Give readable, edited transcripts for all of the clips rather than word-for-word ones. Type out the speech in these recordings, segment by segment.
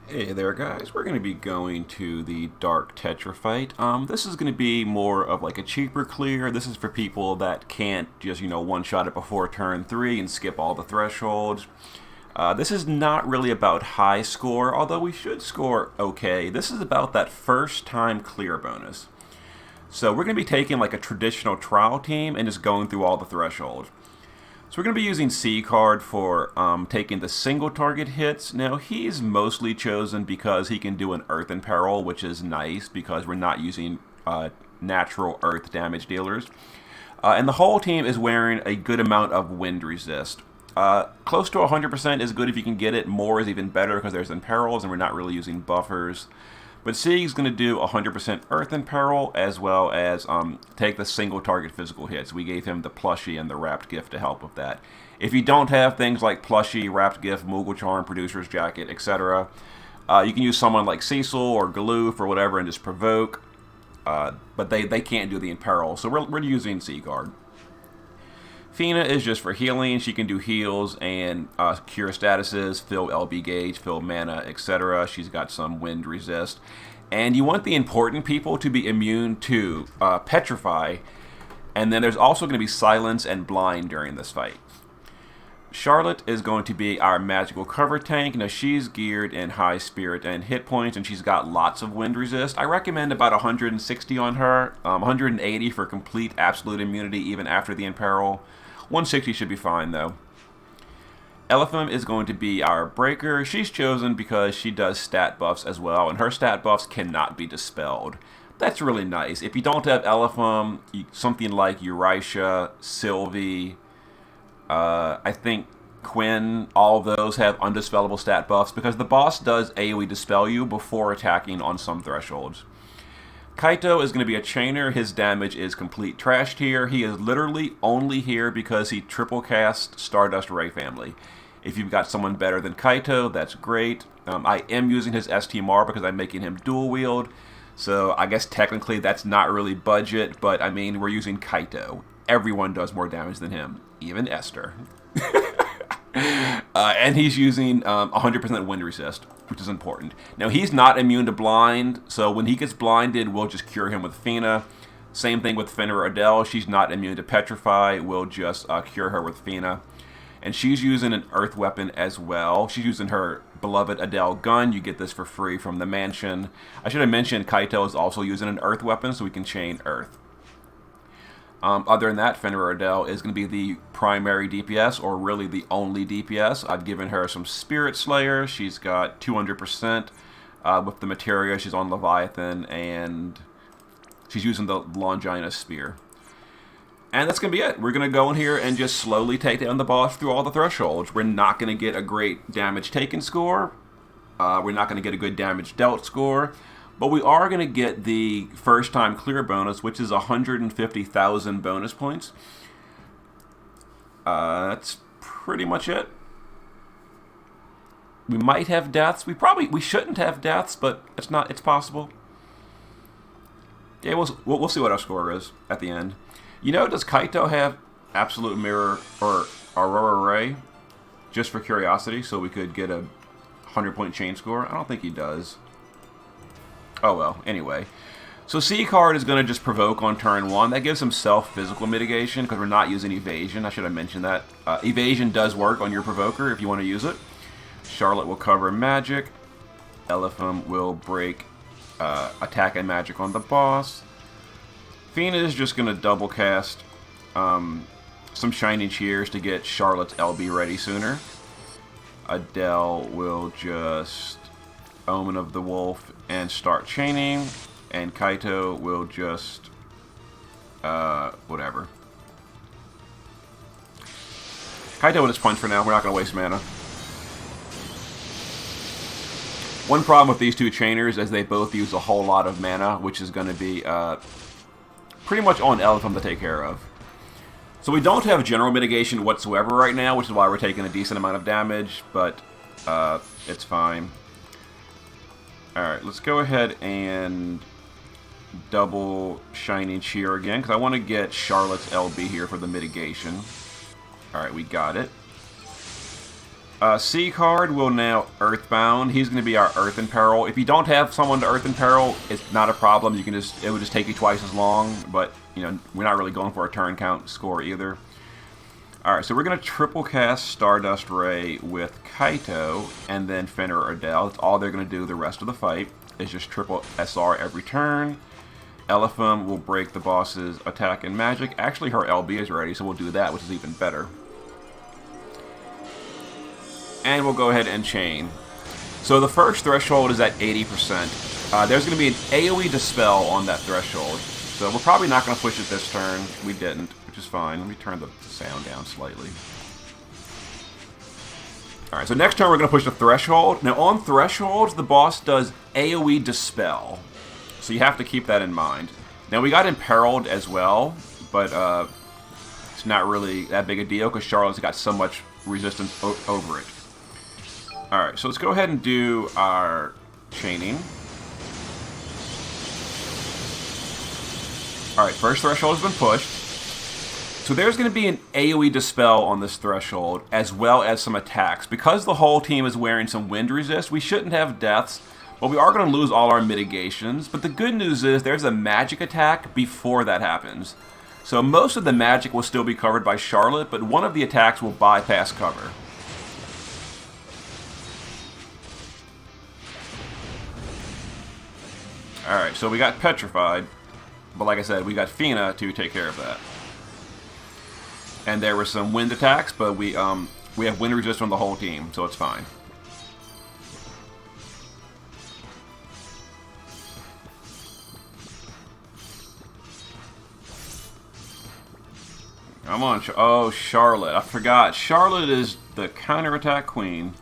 Hey there, guys. We're going to be going to the Dark Tetra fight. This is going to be more of like a cheaper clear. This is for people that can't just, one-shot it before turn 3 and skip all the thresholds. This is not really about high score, although we should score okay. This is about that first time clear bonus. So we're going to be taking like a traditional trial team and just going through all the thresholds. So we're going to be using C card for taking the single target hits. Now he's mostly chosen because he can do an Earth in Peril, which is nice because we're not using natural Earth damage dealers. And the whole team is wearing a good amount of wind resist. Close to 100% is good if you can get it. More is even better because there's imperils and we're not really using buffers. But C is going to do 100% Earth in Peril, as well as take the single target physical hits. We gave him the plushie and the wrapped gift to help with that. If you don't have things like plushie, wrapped gift, Moogle charm, producer's jacket, etc., you can use someone like Cecil or Galoof or whatever and just provoke. But they can't do the imperil, so we're using C card. Fina is just for healing. She can do heals and cure statuses, fill LB gauge, fill mana, etc. She's got some wind resist. And you want the important people to be immune to petrify. And then there's also going to be silence and blind during this fight. Charlotte is going to be our magical cover tank. Now she's geared in high spirit and hit points, and she's got lots of wind resist. I recommend about 160 on her, 180 for complete absolute immunity even after the imperil. 160 should be fine though. Elephant is going to be our breaker. She's chosen because she does stat buffs as well, and her stat buffs cannot be dispelled. That's really nice. If you don't have Elephant, something like Eurisha, Sylvie, I think Quinn, all of those have undispellable stat buffs because the boss does AoE dispel you before attacking on some thresholds. Kaito is going to be a chainer. His damage is complete trash tier. He is literally only here because he triple cast Stardust Ray Family. If you've got someone better than Kaito, that's great. I am using his STMR because I'm making him dual wield. So I guess technically that's not really budget, but I mean, we're using Kaito. Everyone does more damage than him, even Esther. And he's using 100% wind resist, which is important. Now, he's not immune to blind, so when he gets blinded, we'll just cure him with Fina. Same thing with Fenrir Adele. She's not immune to petrify. We'll just cure her with Fina. And she's using an earth weapon as well. She's using her beloved Adele gun. You get this for free from the mansion. I should have mentioned Kaito is also using an earth weapon, so we can chain earth. Other than that, Fenrir Adele is going to be the primary DPS, or really the only DPS. I've given her some Spirit Slayer. She's got 200% with the materia. She's on Leviathan, and she's using the Longinus Spear. And that's going to be it. We're going to go in here and just slowly take down the boss through all the thresholds. We're not going to get a great damage taken score. We're not going to get a good damage dealt score. But we are going to get the first time clear bonus, which is 150,000 bonus points. That's pretty much it. We might have deaths. We shouldn't have deaths, but it's possible. Yeah, we'll see what our score is at the end. Does Kaito have Absolute Mirror or Aurora Ray? Just for curiosity, so we could get a 100-point chain score? I don't think he does. Oh well, anyway. So C card is going to just provoke on turn 1. That gives him self-physical mitigation because we're not using evasion. I should have mentioned that. Evasion does work on your provoker if you want to use it. Charlotte will cover magic. Elephant will break attack and magic on the boss. Fina is just going to double cast some Shining Cheers to get Charlotte's LB ready sooner. Adele will just Omen of the Wolf and start chaining, and Kaito will just whatever. Kaito will just punch for now. We're not going to waste mana. One problem with these two chainers is they both use a whole lot of mana, which is going to be pretty much on Elephant to take care of. So we don't have general mitigation whatsoever right now, which is why we're taking a decent amount of damage, but it's fine. Alright, let's go ahead and double Shining Cheer again, because I want to get Charlotte's LB here for the mitigation. Alright, we got it. C card will now Earthbound. He's going to be our Earth in Peril. If you don't have someone to Earth in Peril, it's not a problem. You can it would just take you twice as long. But you know, we're not really going for a turn count score either. All right, so we're going to triple cast Stardust Ray with Kaito and then Fenrir or Adele. That's all they're going to do the rest of the fight. Is just triple SR every turn. Elephant will break the boss's attack and magic. Actually, her LB is ready, so we'll do that, which is even better. And we'll go ahead and chain. So the first threshold is at 80%. There's going to be an AoE Dispel on that threshold. So we're probably not going to push it this turn. We didn't, which is fine. Let me turn the sound down slightly. Alright, so next turn we're going to push the threshold. Now on thresholds, the boss does AoE Dispel. So you have to keep that in mind. Now we got Imperiled as well, but it's not really that big a deal because Charlotte's got so much resistance over it. Alright, so let's go ahead and do our chaining. Alright, first threshold has been pushed. So there's going to be an AoE Dispel on this threshold, as well as some attacks. Because the whole team is wearing some wind resist, we shouldn't have deaths, but we are going to lose all our mitigations. But the good news is there's a magic attack before that happens. So most of the magic will still be covered by Charlotte, but one of the attacks will bypass cover. Alright, so we got Petrified, but like I said, we got Fina to take care of that. And there were some wind attacks, but we have wind resist on the whole team, so it's fine. Come on, oh, Charlotte, I forgot. Charlotte is the counterattack queen.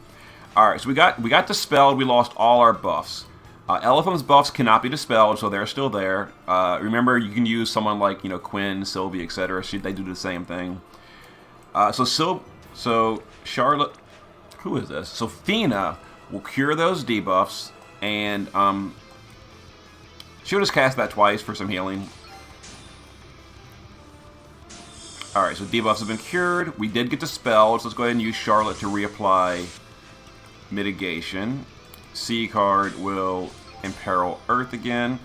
Alright, so we got dispelled, we lost all our buffs. Elephant's buffs cannot be dispelled, so they're still there. Remember, you can use someone like, you know, Quinn, Sylvie, etc. They do the same thing. So Charlotte, who is this? So Fina will cure those debuffs, and she'll just cast that twice for some healing. Alright, so debuffs have been cured. We did get dispelled, so let's go ahead and use Charlotte to reapply mitigation. C card will imperil Earth again.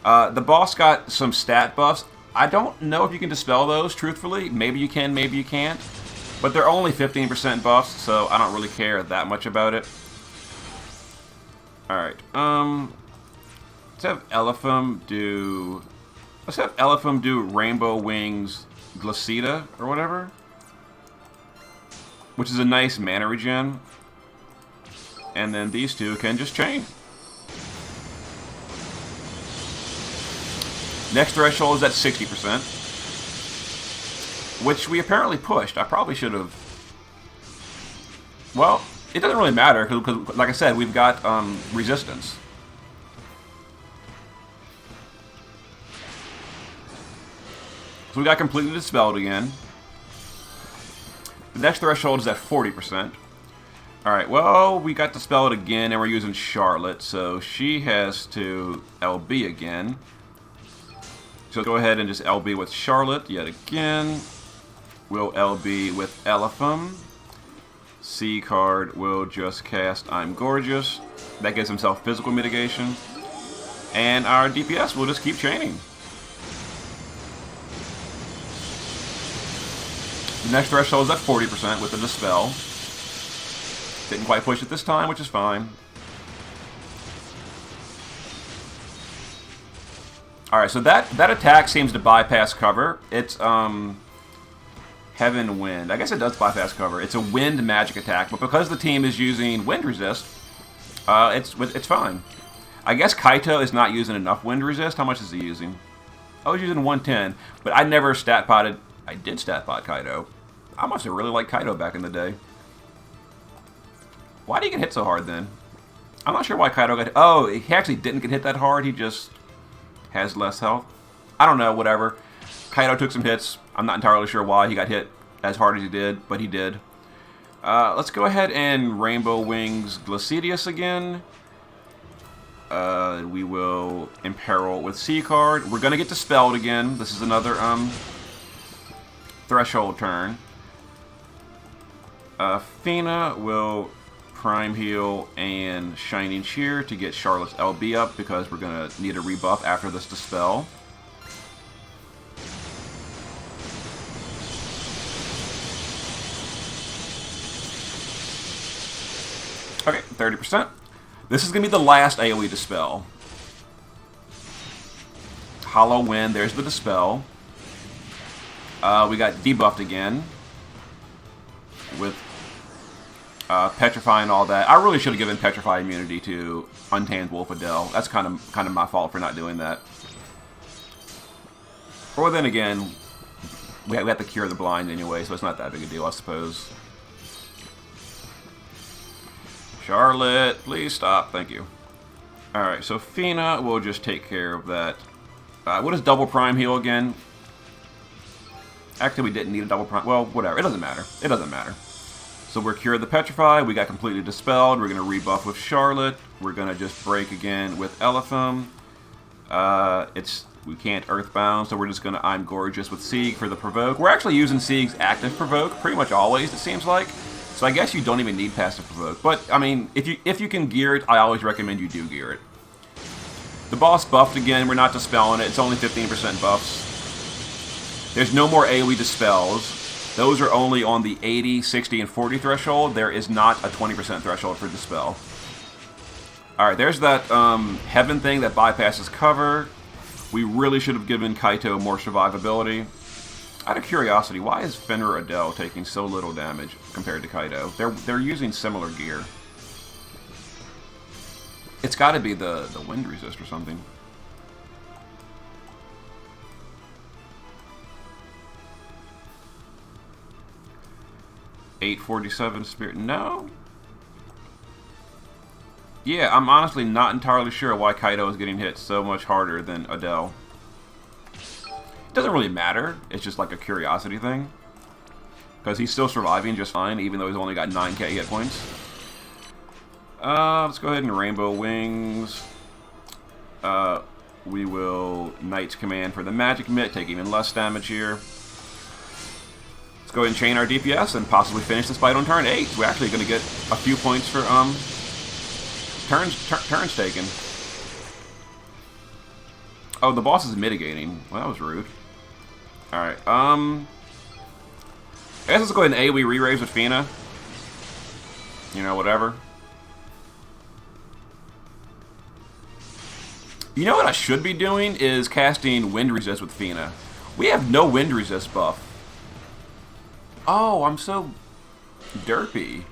The boss got some stat buffs. I don't know if you can dispel those, truthfully. Maybe you can, maybe you can't. But they're only 15% buffs, so I don't really care that much about it. Alright, let's have Elephant do Rainbow Wings Glacida, or whatever. Which is a nice mana regen. And then these two can just chain. Next threshold is at 60%. Which we apparently pushed. I probably should have... Well, it doesn't really matter, because like I said, we've got resistance. So we got completely dispelled again. The next threshold is at 40%. Alright, well, we got dispelled again, and we're using Charlotte, so she has to LB again. So go ahead and just LB with Charlotte yet again. We'll LB with Elephant. C card will just cast I'm Gorgeous. That gives himself physical mitigation. And our DPS will just keep chaining. The next threshold is at 40% with the Dispel. Didn't quite push it this time, which is fine. Alright, so that attack seems to bypass cover. It's Heaven Wind. I guess it does bypass cover. It's a wind magic attack, but because the team is using wind resist, it's fine. I guess Kaito is not using enough wind resist. How much is he using? Oh, he's using 110, but I never stat potted. I did stat pot Kaito. I must have really liked Kaito back in the day. Why did he get hit so hard then? I'm not sure why Kaito got hit. Oh, he actually didn't get hit that hard. He just has less health. I don't know, whatever. Kaito took some hits. I'm not entirely sure why he got hit as hard as he did, but he did. Let's go ahead and Rainbow Wings Glacidius again. We will Imperil with C card. We're going to get dispelled again. This is another threshold turn. Fina will Prime Heal and Shining Cheer to get Charlotte's LB up because we're going to need a rebuff after this Dispel. Okay, 30%. This is going to be the last AoE Dispel. Hollow Wind, there's the Dispel. We got debuffed again with Petrify and all that. I really should have given Petrify immunity to Untanned Wolf Adele. That's kind of my fault for not doing that. Or then again, we have to cure the blind anyway, so it's not that big a deal, I suppose. Charlotte, please stop. Thank you. Alright, so Fina will just take care of that. What is double prime heal again? Actually, we didn't need a double prime. Well, whatever. It doesn't matter. It doesn't matter. So we're cured the Petrify. We got completely dispelled. We're going to rebuff with Charlotte. We're going to just break again with Elitham. We can't Earthbound, so we're just going to I'm Gorgeous with Sieg for the Provoke. We're actually using Sieg's active Provoke pretty much always, it seems like. So I guess you don't even need passive Provoke. But, I mean, if you can gear it, I always recommend you do gear it. The boss buffed again. We're not dispelling it. It's only 15% buffs. There's no more AoE dispels. Those are only on the 80, 60, and 40 threshold. There is not a 20% threshold for dispel. Alright, there's that Heaven thing that bypasses cover. We really should have given Kaito more survivability. Out of curiosity, why is Fenrir Adele taking so little damage compared to Kaito? They're using similar gear. It's got to be the wind resist or something. $847 Spirit. No? Yeah, I'm honestly not entirely sure why Kaito is getting hit so much harder than Adele. It doesn't really matter. It's just like a curiosity thing. Because he's still surviving just fine, even though he's only got 9k hit points. Let's go ahead and Rainbow Wings. We will Knight's Command for the Magic Mitt, take even less damage here. Let's go ahead and chain our DPS and possibly finish this fight on turn 8. We're actually going to get a few points for turns taken. Oh, the boss is mitigating. Well, that was rude. Alright, I guess let's go ahead and AoE re-raise with Fina. You know, whatever. You know what I should be doing is casting Wind Resist with Fina. We have no Wind Resist buff. Oh, I'm so derpy.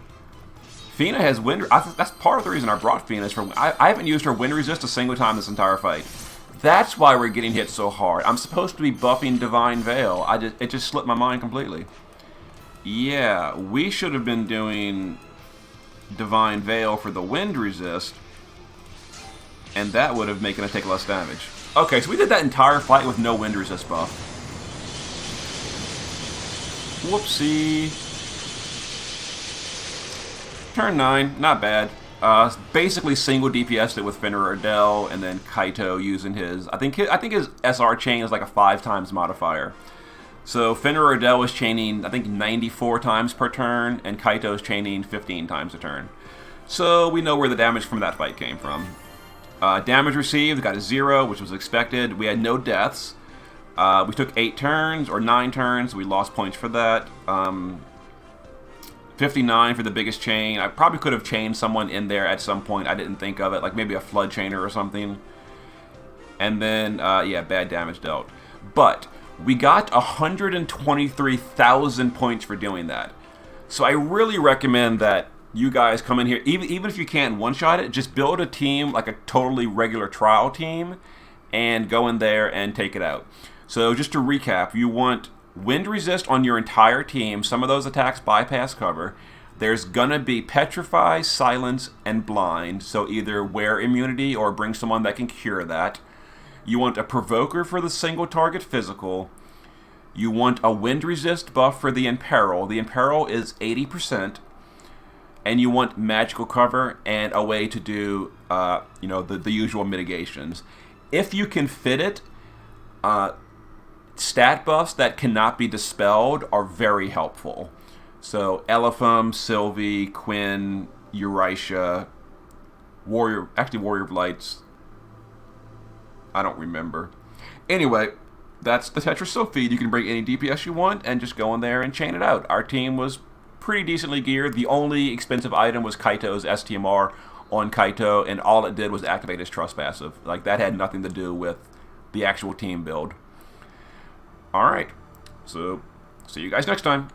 Fina has Wind... that's part of the reason I brought Fina. Is I haven't used her Wind Resist a single time this entire fight. That's why we're getting hit so hard. I'm supposed to be buffing Divine Veil. It just slipped my mind completely. Yeah, we should have been doing Divine Veil for the Wind Resist. And that would have making us take less damage. Okay, so we did that entire fight with no Wind Resist buff. Whoopsie. Turn 9, not bad. Basically single DPS'd it with Fenrir Adele, and then Kaito using his... I think his SR chain is like a 5 times modifier. So Fenrir Adele was chaining, I think, 94 times per turn, and Kaito's chaining 15 times a turn. So we know where the damage from that fight came from. Damage received, got a 0, which was expected. We had no deaths. We took 8 turns, or 9 turns. We lost points for that. 59 for the biggest chain. I probably could have chained someone in there at some point. I didn't think of it, like maybe a flood chainer or something. And then, yeah, bad damage dealt. But we got 123,000 points for doing that. So I really recommend that you guys come in here, even if you can't one-shot it, just build a team, like a totally regular trial team, and go in there and take it out. So just to recap, you want Wind Resist on your entire team. Some of those attacks bypass cover. There's gonna be Petrify, Silence, and Blind. So either wear immunity or bring someone that can cure that. You want a Provoker for the single target physical. You want a Wind Resist buff for the Imperil. The Imperil is 80%. And you want magical cover and a way to do, you know, the usual mitigations. If you can fit it, stat buffs that cannot be dispelled are very helpful. So Elephum, Sylvie, Quinn, Eurisha, Warrior Blights. I don't remember. Anyway, that's the Tetra Silk feed. You can bring any DPS you want and just go in there and chain it out. Our team was pretty decently geared. The only expensive item was Kaito's STMR on Kaito, and all it did was activate his Trust passive. Like, that had nothing to do with the actual team build. Alright, so see you guys next time.